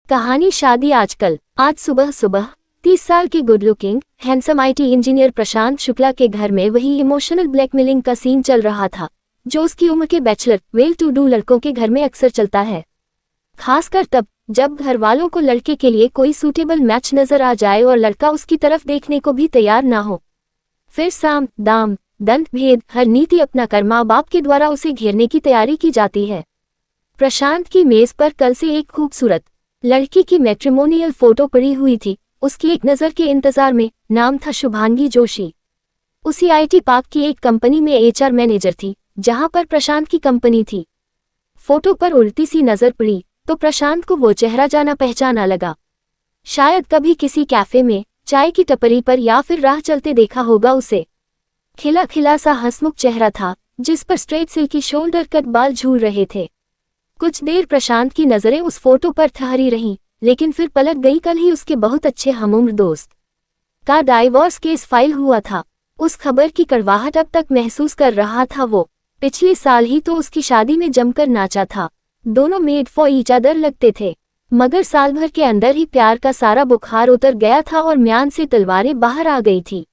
कहानी शादी आजकल। आज सुबह सुबह 30 साल के good looking handsome IT engineer Prashant Shukla के घर में वही इमोशनल ब्लैकमेलिंग का सीन चल रहा था जो उसकी उम्र के बैचलर वेल टू डू लड़कों के घर में अक्सर चलता है, खासकर तब जब घर वालों को लड़के के लिए कोई सूटेबल मैच नजर आ जाए और लड़का उसकी तरफ देखने को भी तैयार ना हो। फिर साम दाम दंत भेद हर नीति अपना कर माँ बाप के द्वारा उसे घेरने की तैयारी की जाती है। प्रशांत की मेज पर कल से एक खूबसूरत लड़की की मैट्रिमोनियल फोटो पड़ी हुई थी। उसकी एक नज़र के इंतजार में। नाम था शुभांगी जोशी। उसी आईटी पार्क की एक कंपनी में एचआर मैनेजर थी जहां पर प्रशांत की कंपनी थी। फोटो पर उल्टी सी नजर पड़ी तो प्रशांत को वो चेहरा जाना पहचाना लगा। शायद कभी किसी कैफे में चाय की टपरी पर या फिर राह चलते देखा होगा उसे। खिला खिला सा हंसमुख चेहरा था जिस पर स्ट्रेट सिल्की शोल्डर कट बाल झूल रहे थे। कुछ देर प्रशांत की नजरें उस फोटो पर ठहरी रहीं, लेकिन फिर पलट गई। कल ही उसके बहुत अच्छे हमउम्र दोस्त का डाइवोर्स केस फाइल हुआ था। उस खबर की कड़वाहट अब तक महसूस कर रहा था वो। पिछले साल ही तो उसकी शादी में जमकर नाचा था। दोनों मेड फॉर ईच अदर लगते थे, मगर साल भर के अंदर ही प्यार का सारा बुखार उतर गया था और म्यान से तलवारें बाहर आ गई थी।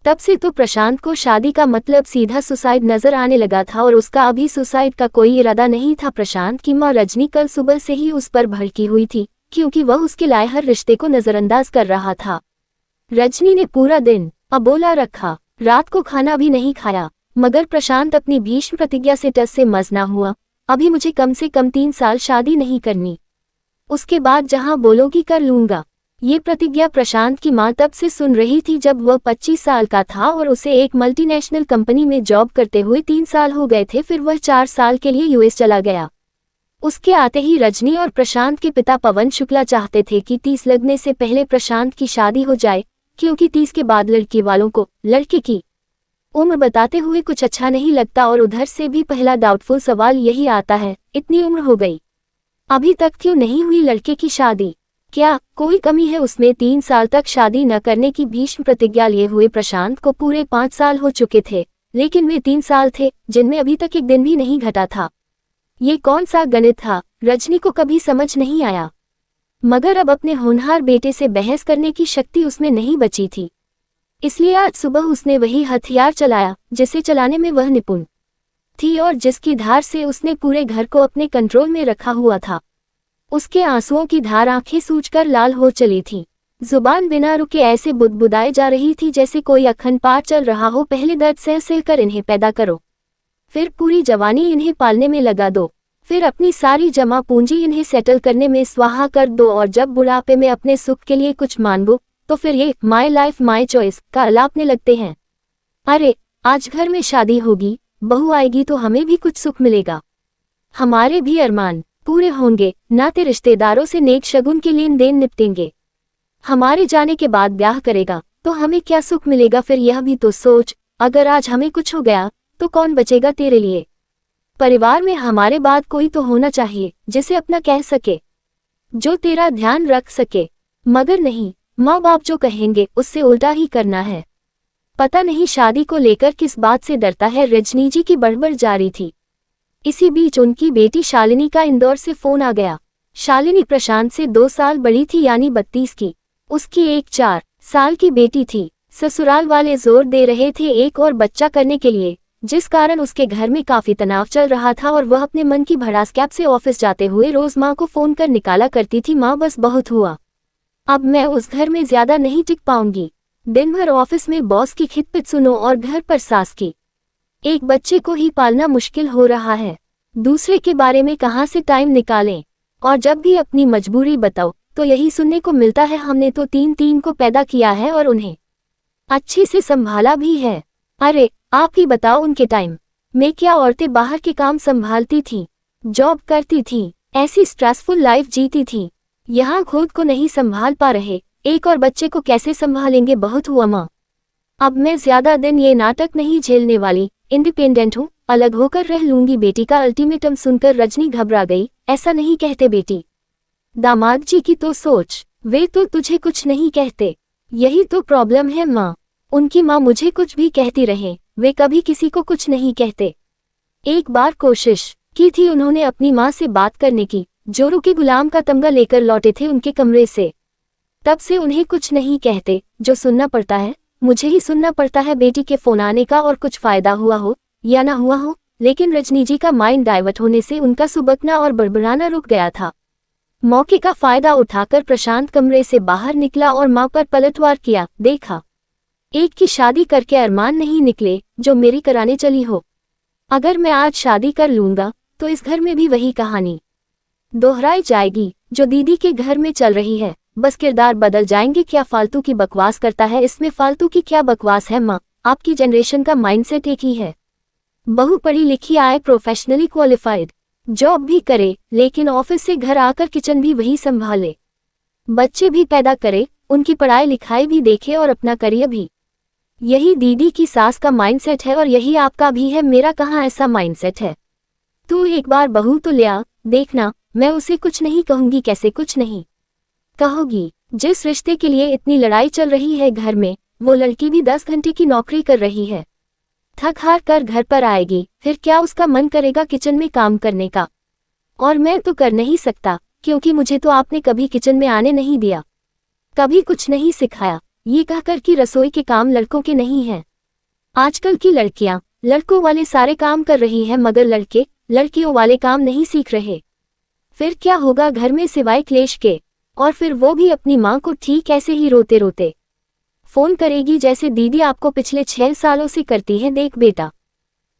तब से तो प्रशांत को शादी का मतलब सीधा सुसाइड नजर आने लगा था और उसका अभी सुसाइड का कोई इरादा नहीं था। प्रशांत की मां रजनी कल सुबह से ही उस पर भड़की हुई थी क्योंकि वह उसके लाए हर रिश्ते को नजरअंदाज कर रहा था। रजनी ने पूरा दिन अबोला रखा, रात को खाना भी नहीं खाया, मगर प्रशांत अपनी भीष्म प्रतिज्ञा से टस से मस ना हुआ। अभी मुझे कम से कम 3 साल शादी नहीं करनी, उसके बाद जहां बोलोगी कर लूंगा। ये प्रतिज्ञा प्रशांत की मां तब से सुन रही थी जब वह 25 साल का था और उसे एक मल्टीनेशनल कंपनी में जॉब करते हुए 3 साल हो गए थे। फिर वह 4 साल के लिए यूएस चला गया। उसके आते ही रजनी और प्रशांत के पिता पवन शुक्ला चाहते थे कि 30 लगने से पहले प्रशांत की शादी हो जाए, क्योंकि 30 के बाद लड़की वालों को लड़के की उम्र बताते हुए कुछ अच्छा नहीं लगता। और उधर से भी पहला डाउटफुल सवाल यही आता है, इतनी उम्र हो गई, अभी तक क्यों नहीं हुई लड़के की शादी? क्या कोई कमी है उसमें? 3 साल तक शादी न करने की भीष्म प्रतिज्ञा लिए हुए प्रशांत को पूरे 5 साल हो चुके थे, लेकिन वे 3 साल थे जिनमें अभी तक एक दिन भी नहीं घटा था। ये कौन सा गणित था? रजनी को कभी समझ नहीं आया, मगर अब अपने होनहार बेटे से बहस करने की शक्ति उसमें नहीं बची थी। इसलिए आज सुबह उसने वही हथियार चलाया जिसे चलाने में वह निपुण थी और जिसकी धार से उसने पूरे घर को अपने कंट्रोल में रखा हुआ था। उसके आंसुओं की धार आंखें सूजकर लाल हो चली थी। जुबान बिना रुके ऐसे बुदबुदाए जा रही थी जैसे कोई अखंड पाठ चल रहा हो। पहले दर्द सह सहकर इन्हें पैदा करो, फिर पूरी जवानी इन्हें पालने में लगा दो, फिर अपनी सारी जमा पूंजी इन्हें सेटल करने में स्वाहा कर दो, और जब बुढ़ापे में अपने सुख के लिए कुछ मांगो तो फिर ये माई लाइफ माई चॉइस का अलापने लगते हैं। अरे आज घर में शादी होगी, बहू आएगी तो हमें भी कुछ सुख मिलेगा, हमारे भी अरमान पूरे होंगे, नाते रिश्तेदारों से नेक शगुन के लेन देन निपटेंगे। हमारे जाने के बाद ब्याह करेगा तो हमें क्या सुख मिलेगा? फिर यह भी तो सोच, अगर आज हमें कुछ हो गया तो कौन बचेगा तेरे लिए? परिवार में हमारे बाद कोई तो होना चाहिए जिसे अपना कह सके, जो तेरा ध्यान रख सके। मगर नहीं, माँ बाप जो कहेंगे उससे उल्टा ही करना है। पता नहीं शादी को लेकर किस बात से डरता है। रजनी जी की बड़बड़ जारी थी। इसी बीच उनकी बेटी शालिनी का इंदौर से फोन आ गया। शालिनी प्रशांत से 2 साल बड़ी थी, यानी 32 की। उसकी एक 4 साल की बेटी थी। ससुराल वाले जोर दे रहे थे एक और बच्चा करने के लिए, जिस कारण उसके घर में काफी तनाव चल रहा था और वह अपने मन की भड़ास कैब से ऑफिस जाते हुए रोज माँ को फोन कर निकाला करती थी, माँ बस बहुत हुआ, अब मैं उस घर में ज्यादा नहीं टिक पाऊंगी। दिन भर ऑफिस में बॉस की खिटपिट सुनो और घर पर सास की। एक बच्चे को ही पालना मुश्किल हो रहा है, दूसरे के बारे में कहाँ से टाइम निकालें? और जब भी अपनी मजबूरी बताओ तो यही सुनने को मिलता है, हमने तो 3 को पैदा किया है और उन्हें अच्छे से संभाला भी है। अरे आप ही बताओ, उनके टाइम में क्या औरतें बाहर के काम संभालती थीं, जॉब करती थीं, ऐसी स्ट्रेसफुल लाइफ जीती थीं। यहाँ खुद को नहीं संभाल पा रहे, एक और बच्चे को कैसे संभालेंगे? बहुत हुआ माँ, अब मैं ज्यादा दिन ये नाटक नहीं झेलने वाली, इंडिपेंडेंट हूँ, अलग होकर रह लूंगी। बेटी का अल्टीमेटम सुनकर रजनी घबरा गई। ऐसा नहीं कहते बेटी, दामाद जी की तो सोच, वे तो तुझे कुछ नहीं कहते, यही तो प्रॉब्लम है माँ। उनकी माँ मुझे कुछ भी कहती रहे, वे कभी किसी को कुछ नहीं कहते। एक बार कोशिश की थी उन्होंने अपनी माँ से बात करने की, जोरू के गुलाम का तमगा लेकर लौटे थे उनके कमरे से। तब से उन्हें कुछ नहीं कहते, जो सुनना पड़ता है मुझे ही सुनना पड़ता है, बेटी के फोन आने का, और कुछ फायदा हुआ हो या ना हुआ हो, लेकिन रजनी जी का माइंड डाइवर्ट होने से उनका सुबकना और बड़बड़ाना रुक गया था। मौके का फायदा उठाकर प्रशांत कमरे से बाहर निकला और मां पर पलटवार किया। देखा, एक की शादी करके अरमान नहीं निकले जो मेरी कराने चली हो। अगर मैं आज शादी कर लूंगा तो इस घर में भी वही कहानी दोहराई जाएगी जो दीदी के घर में चल रही है, बस किरदार बदल जाएंगे। क्या फालतू की बकवास करता है, इसमें फालतू की क्या बकवास है माँ, आपकी जनरेशन का माइंडसेट एक ही है। बहू पढ़ी लिखी आए, प्रोफेशनली क्वालिफाइड, जॉब भी करे, लेकिन ऑफिस से घर आकर किचन भी वही संभाले, बच्चे भी पैदा करे, उनकी पढ़ाई लिखाई भी देखे और अपना करियर भी। यही दीदी की सास का माइंडसेट है और यही आपका भी है। मेरा कहाँ ऐसा माइंडसेट है। तू एक बार बहू तो ले आ, देखना मैं उसे कुछ नहीं कहूंगी। कैसे कुछ नहीं कहोगी? जिस रिश्ते के लिए इतनी लड़ाई चल रही है घर में, वो लड़की भी 10 घंटे की नौकरी कर रही है, थक हार कर घर पर आएगी, फिर क्या उसका मन करेगा किचन में काम करने का? और मैं तो कर नहीं सकता, क्योंकि मुझे तो आपने कभी किचन में आने नहीं दिया, कभी कुछ नहीं सिखाया। ये कहकर कि रसोई के काम लड़कों के नहीं हैं। आजकल की लड़कियां लड़कों वाले सारे काम कर रही हैं, मगर लड़के लड़कियों वाले काम नहीं सीख रहे। फिर क्या होगा घर में सिवाय क्लेश के? और फिर वो भी अपनी माँ को ठीक ऐसे ही रोते रोते फोन करेगी जैसे दीदी आपको पिछले 6 सालों से करती है। देख बेटा,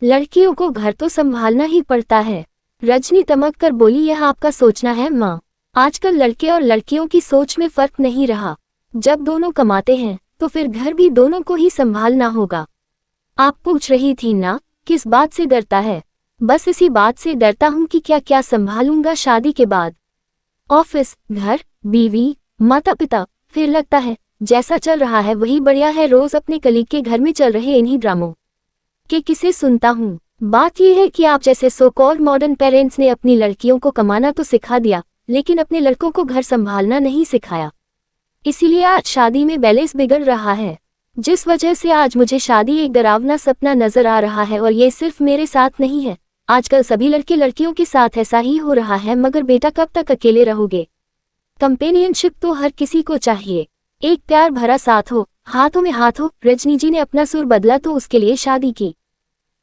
लड़कियों को घर तो संभालना ही पड़ता है। रजनी तमक कर बोली, यह आपका सोचना है माँ, आजकल लड़के और लड़कियों की सोच में फर्क नहीं रहा। जब दोनों कमाते हैं तो फिर घर भी दोनों को ही संभालना होगा। आप पूछ रही थी ना किस बात से डरता है? बस इसी बात से डरता हूँ कि क्या क्या संभालूंगा शादी के बाद, ऑफिस, घर, बीवी, माता पिता। फिर लगता है जैसा चल रहा है वही बढ़िया है। रोज अपने कलीग के घर में चल रहे इन्हीं ड्रामों के किसे सुनता हूँ। बात यह है कि आप जैसे सो कॉल्ड मॉडर्न पेरेंट्स ने अपनी लड़कियों को कमाना तो सिखा दिया, लेकिन अपने लड़कों को घर संभालना नहीं सिखाया। इसीलिए आज शादी में बैलेंस बिगड़ रहा है, जिस वजह से आज मुझे शादी एक डरावना सपना नजर आ रहा है। और ये सिर्फ मेरे साथ नहीं है, आजकल सभी लड़के लड़कियों के साथ ऐसा ही हो रहा है। मगर बेटा कब तक अकेले रहोगे? कंपेनियनशिप तो हर किसी को चाहिए, एक प्यार भरा साथ हो, हाथों में हाथ हो। रजनी जी ने अपना सुर बदला तो उसके लिए शादी की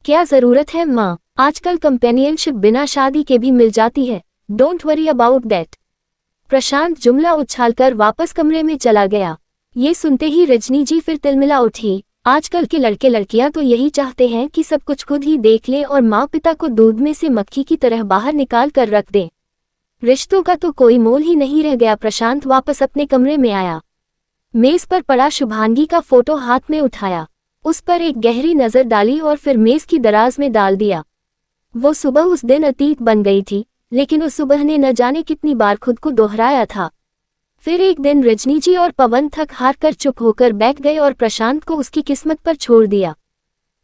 क्या जरूरत है माँ? आजकल कंपेनियनशिप बिना शादी के भी मिल जाती है। Don't worry about that. Prashant जुमला उछालकर वापस कमरे में चला गया। ये सुनते ही रजनी जी फिर तिलमिला उठी। आजकल के लड़के लड़कियां तो यही चाहते हैं कि सब कुछ खुद ही देख ले और माँ पिता को दूध में से मक्खी की तरह बाहर निकाल कर रख दें। रिश्तों का तो कोई मोल ही नहीं रह गया। प्रशांत वापस अपने कमरे में आया, मेज पर पड़ा शुभांगी का फोटो हाथ में उठाया, उस पर एक गहरी नजर डाली और फिर मेज की दराज में डाल दिया। वो सुबह उस दिन अतीत बन गई थी, लेकिन उस सुबह ने न जाने कितनी बार खुद को दोहराया था। फिर एक दिन रजनी जी और पवन थक हार कर चुप होकर बैठ गए और प्रशांत को उसकी किस्मत पर छोड़ दिया।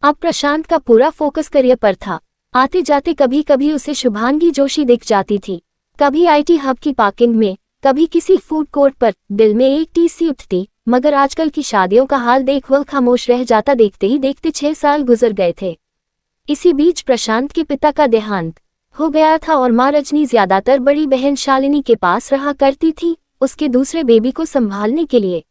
अब प्रशांत का पूरा फोकस करियर पर था। आते जाते कभी कभी उसे शुभांगी जोशी दिख जाती थी, कभी आईटी हब की पार्किंग में, कभी किसी फूड कोर्ट पर। दिल में एक टीस सी उठती, मगर आजकल की शादियों का हाल देख वह खामोश रह जाता। देखते ही देखते 6 साल गुजर गए थे। इसी बीच प्रशांत के पिता का देहांत हो गया था और माँ रजनी ज्यादातर बड़ी बहन शालिनी के पास रहा करती थी, उसके दूसरे बेबी को संभालने के लिए।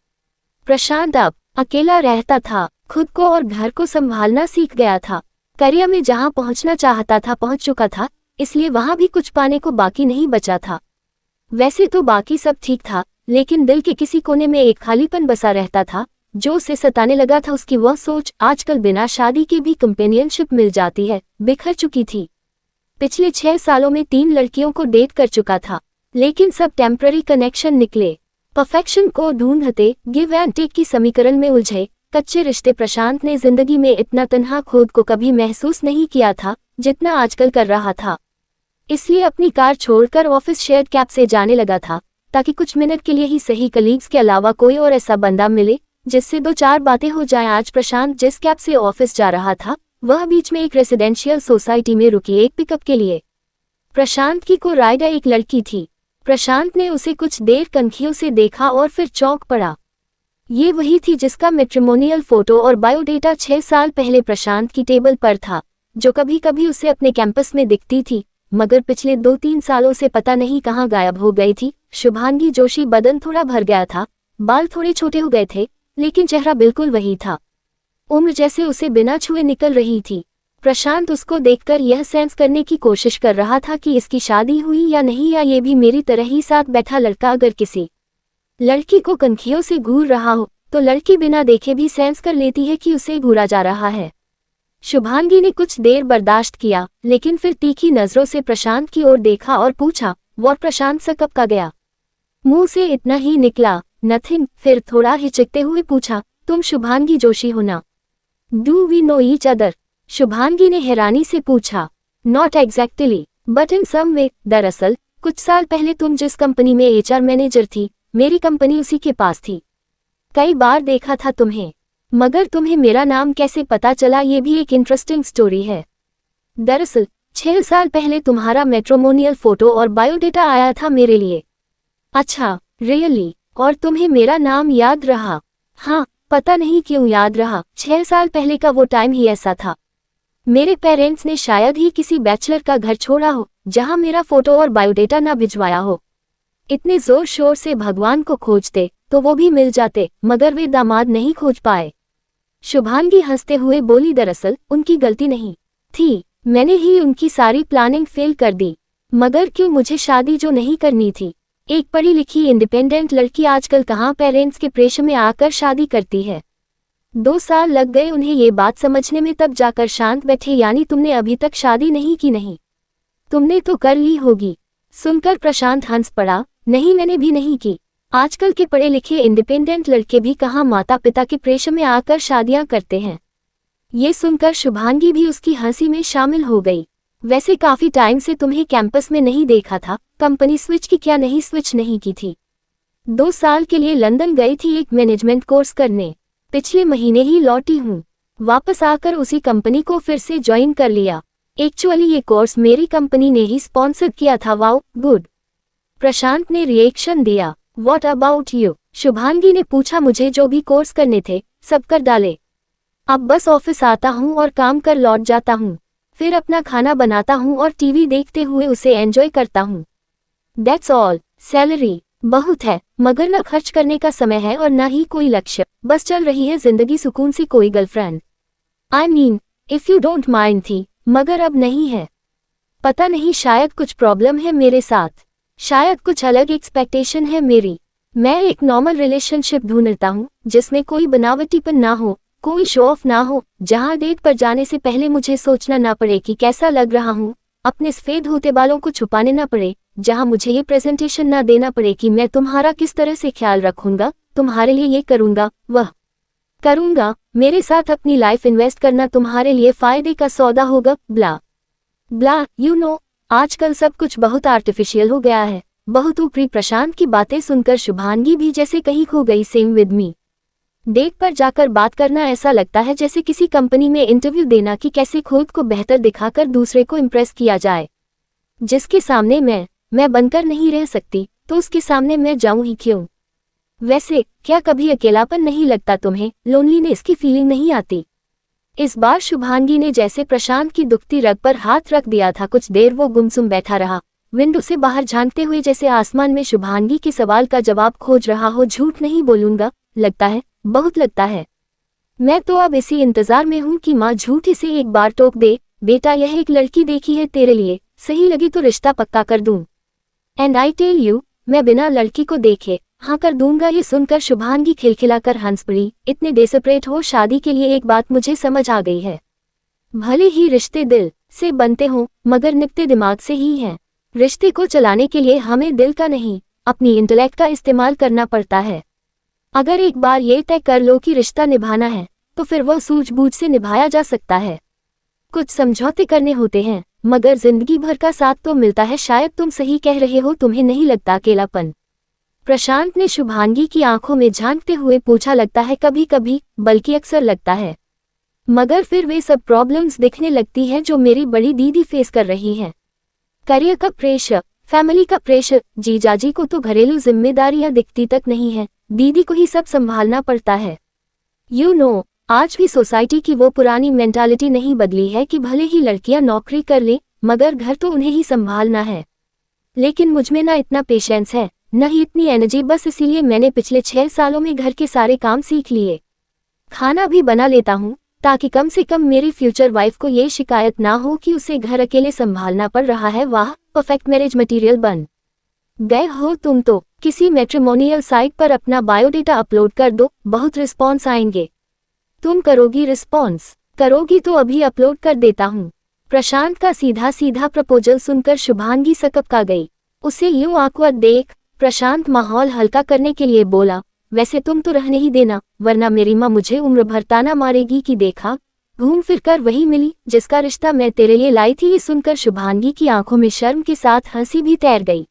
प्रशांत अब अकेला रहता था, खुद को और घर को संभालना सीख गया था। करियर में जहां पहुंचना चाहता था पहुंच चुका था, इसलिए वहां भी कुछ पाने को बाकी नहीं बचा था। वैसे तो बाकी सब ठीक था, लेकिन दिल के किसी कोने में एक खालीपन बसा रहता था जो उसे सताने लगा था। उसकी वह सोच आजकल बिना शादी के भी कंपेनियनशिप मिल जाती है बिखर चुकी थी। पिछले 6 सालों में 3 लड़कियों को डेट कर चुका था, लेकिन सब टेम्पररी कनेक्शन निकले। परफेक्शन को ढूंढते गिव एंड टेक की समीकरण में उलझे कच्चे रिश्ते। प्रशांत ने जिंदगी में इतना तन्हा खुद को कभी महसूस नहीं किया था जितना आजकल कर रहा था। इसलिए अपनी कार छोड़कर ऑफिस शेयर्ड कैब से जाने लगा था, ताकि कुछ मिनट के लिए ही सही कलीग्स के अलावा कोई और ऐसा बंदा मिले जिससे 2-4 बातें हो जाएं। आज प्रशांत जिस कैब से ऑफिस जा रहा था वह बीच में एक रेसिडेंशियल सोसाइटी में रुकी एक पिकअप के लिए। प्रशांत की को राइडर एक लड़की थी। प्रशांत ने उसे कुछ देर कनखियों से देखा और फिर चौंक पड़ा। ये वही थी जिसका मैट्रिमोनियल फोटो और बायोडेटा 6 साल पहले प्रशांत की टेबल पर था, जो कभी कभी उसे अपने कैंपस में दिखती थी। मगर पिछले 2-3 सालों से पता नहीं कहाँ गायब हो गई थी। शुभांगी जोशी बदन थोड़ा भर गया था, बाल थोड़े छोटे हो गए थे, लेकिन चेहरा बिल्कुल वही था। उम्र जैसे उसे बिना छुए निकल रही थी। प्रशांत उसको देखकर यह सेंस करने की कोशिश कर रहा था कि इसकी शादी हुई या नहीं, या ये भी मेरी तरह ही साथ बैठा लड़का अगर किसी लड़की को कनखियों से घूर रहा हो तो लड़की बिना देखे भी सेंस कर लेती है कि उसे घूरा जा रहा है। शुभांगी ने कुछ देर बर्दाश्त किया, लेकिन फिर तीखी नजरों से प्रशांत की ओर देखा और पूछा, वो प्रशांत से कब का गया? मुंह से इतना ही निकला, नथिंग। फिर थोड़ा हिचकते हुए पूछा, तुम शुभांगी जोशी हो ना? Do we know each other? Shubhangi ने हैरानी से पूछा। Not exactly, but in some way. दरअसल कुछ साल पहले तुम जिस कंपनी में HR मैनेजर थी, मेरी कंपनी उसी के पास थी। कई बार देखा था तुम्हें, मगर तुम्हें मेरा नाम कैसे पता चला, ये भी एक इंटरेस्टिंग स्टोरी है। दरअसल 6 साल पहले तुम्हारा मैट्रिमोनियल फोटो और बायोडेटा आया था मेरे लिए। अच्छा, रियली? और तुम्हें मेरा नाम याद रहा? हाँ, पता नहीं क्यों याद रहा। 6 साल पहले का वो टाइम ही ऐसा था। मेरे पेरेंट्स ने शायद ही किसी बैचलर का घर छोड़ा हो जहां मेरा फोटो और बायोडेटा ना भिजवाया हो। इतने जोर शोर से भगवान को खोजते तो वो भी मिल जाते, मगर वे दामाद नहीं खोज पाए। शुभांगी हंसते हुए बोली, दरअसल उनकी गलती नहीं थी, मैंने ही उनकी सारी प्लानिंग फेल कर दी। मगर क्यों? मुझे शादी जो नहीं करनी थी। एक पढ़ी लिखी इंडिपेंडेंट लड़की आजकल कहाँ पेरेंट्स के प्रेशर में आकर शादी करती है। 2 साल लग गए उन्हें ये बात समझने में, तब जाकर शांत बैठे। यानी तुमने अभी तक शादी नहीं की? नहीं, तुमने तो कर ली होगी। सुनकर प्रशांत हंस पड़ा, नहीं, मैंने भी नहीं की। आजकल के पढ़े लिखे इंडिपेंडेंट लड़के भी कहाँ माता पिता के प्रेशर में आकर शादियां करते हैं। ये सुनकर शुभांगी भी उसकी हंसी में शामिल हो गई। वैसे काफी टाइम से तुम्हें कैंपस में नहीं देखा था, कंपनी स्विच की क्या? नहीं, स्विच नहीं की थी। 2 साल के लिए लंदन गई थी एक मैनेजमेंट कोर्स करने, पिछले महीने ही लौटी हूँ। वापस आकर उसी कंपनी को फिर से ज्वाइन कर लिया। एक्चुअली ये कोर्स मेरी कंपनी ने ही स्पॉन्सर किया था। Wow, good. प्रशांत ने रिएक्शन दिया। What about you? शुभांगी ने पूछा। मुझे जो भी कोर्स करने थे सब कर डाले। अब बस ऑफिस आता हूँ और काम कर लौट जाता हूँ, फिर अपना खाना बनाता हूँ और टीवी देखते हुए उसे एंजॉय करता हूँ। That's all. सैलरी बहुत है, मगर न खर्च करने का समय है और न ही कोई लक्ष्य, बस चल रही है जिंदगी सुकून से। कोई girlfriend, I mean if you don't mind, थी, मगर अब नहीं है। पता नहीं, शायद कुछ प्रॉब्लम है मेरे साथ, शायद कुछ अलग एक्सपेक्टेशन है मेरी। मैं एक नॉर्मल रिलेशनशिप ढूंढता हूँ जिसमें कोई बनावटीपन ना हो, कोई शो ऑफ ना हो, जहाँ डेट पर जाने से पहले मुझे सोचना ना पड़े कि कैसा लग रहा हूँ, अपने सफेद होते बालों को छुपाने ना पड़े, जहाँ मुझे ये प्रेजेंटेशन ना देना पड़े कि मैं तुम्हारा किस तरह से ख्याल रखूंगा, तुम्हारे लिए ये करूंगा, वह करूंगा, मेरे साथ अपनी लाइफ इन्वेस्ट करना तुम्हारे लिए फायदे का सौदा होगा, ब्ला ब्ला। यू नो, आजकल सब कुछ बहुत आर्टिफिशियल हो गया है, बहुत ऊपरी। प्रशांत की बातें सुनकर शुभांगी भी जैसे कहीं खो गई। Same with me. डेट पर जाकर बात करना ऐसा लगता है जैसे किसी कंपनी में इंटरव्यू देना कि कैसे खुद को बेहतर दिखाकर दूसरे को इम्प्रेस किया जाए। जिसके सामने मैं बनकर नहीं रह सकती, तो उसके सामने मैं जाऊं ही क्यों? वैसे क्या कभी अकेलापन नहीं लगता तुम्हें? लोनलीनेस की फीलिंग नहीं आती? इस बार शुभांगी ने जैसे प्रशांत की दुखती रग पर हाथ रख दिया था। कुछ देर वो गुमसुम बैठा रहा, विंडो से बाहर झांकते हुए, जैसे आसमान में शुभांगी के सवाल का जवाब खोज रहा हो। झूठ नहीं बोलूंगा, लगता है, बहुत लगता है। मैं तो अब इसी इंतजार में हूं कि माँ झूठी से एक बार टोक दे, बेटा यह एक लड़की देखी है तेरे लिए, सही लगी तो रिश्ता पक्का कर दूं। एंड आई टेल यू, मैं बिना लड़की को देखे हाँ कर दूंगा। ये सुनकर शुभांगी खिलखिलाकर हंस पड़ी। इतने डेस्परेट हो शादी के लिए, एक बात मुझे समझ आ गई है। भले ही रिश्ते दिल से बनते हों, मगर निपटे दिमाग से ही हैं। रिश्ते को चलाने के लिए हमें दिल का नहीं, अपनी इंटेलेक्ट का इस्तेमाल करना पड़ता है। अगर एक बार ये तय कर लो कि रिश्ता निभाना है, तो फिर वह सूझबूझ से निभाया जा सकता है। कुछ समझौते करने होते हैं, मगर जिंदगी भर का साथ तो मिलता है। शायद तुम सही कह रहे हो, तुम्हें नहीं लगता अकेलापन? प्रशांत ने शुभांगी की आंखों में झांकते हुए पूछा। लगता है कभी कभी, बल्कि अक्सर लगता है, मगर फिर वे सब प्रॉब्लम्स दिखने लगती हैं जो मेरी बड़ी दीदी फेस कर रही हैं। करियर का प्रेशर, फैमिली का प्रेशर, जीजाजी को तो घरेलू जिम्मेदारियां दिखती तक नहीं है, दीदी को ही सब संभालना पड़ता है। यू नो, आज भी सोसाइटी की वो पुरानी मेंटालिटी नहीं बदली है कि भले ही लड़कियां नौकरी कर लें, मगर घर तो उन्हें ही संभालना है। लेकिन मुझमें ना इतना पेशेंस है, न ही इतनी एनर्जी, बस इसीलिए मैंने पिछले 6 सालों में घर के सारे काम सीख लिए। खाना भी बना लेता हूँ, ताकि कम से कम मेरी फ्यूचर वाइफ को ये शिकायत ना हो कि उसे घर अकेले संभालना पड़ रहा है। वाह, परफेक्ट मैरिज मटेरियल बन गए हो तुम तो। किसी मैट्रिमोनियल साइट पर अपना बायोडेटा अपलोड कर दो, बहुत रिस्पॉन्स आएंगे। तुम करोगी रिस्पॉन्स? करोगी तो अभी अपलोड कर देता हूँ। प्रशांत का सीधा सीधा प्रपोजल सुनकर शुभांगी सकपका गई। उसे यूं आंकवा देख प्रशांत माहौल हल्का करने के लिए बोला, वैसे तुम तो रहने ही देना, वरना मेरी माँ मुझे उम्र भर ताना मारेगी कि देखा, घूम फिर कर वही मिली जिसका रिश्ता मैं तेरे लिए लाई थी। ये सुनकर शुभांगी की आंखों में शर्म के साथ हंसी भी तैर गई।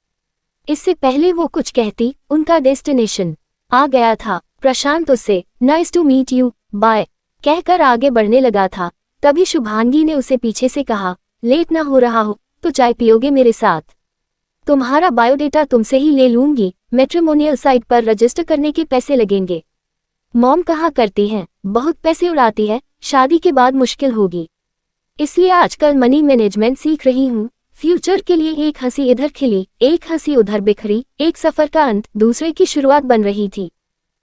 इससे पहले वो कुछ कहती, उनका डेस्टिनेशन आ गया था। प्रशांत उसे nice to meet you, bye कहकर आगे बढ़ने लगा था। तभी शुभांगी ने उसे पीछे से कहा, लेट ना हो रहा हो तो चाय पियोगे मेरे साथ? तुम्हारा बायोडेटा तुमसे ही ले लूंगी, मैट्रिमोनियल साइट पर रजिस्टर करने के पैसे लगेंगे। मॉम कहा करती हैं, बहुत पैसे उड़ाती है, शादी के बाद मुश्किल होगी, इसलिए आजकल मनी मैनेजमेंट सीख रही हूँ। फ्यूचर के लिए एक हंसी इधर खिली, एक हंसी उधर बिखरी, एक सफर का अंत दूसरे की शुरुआत बन रही थी।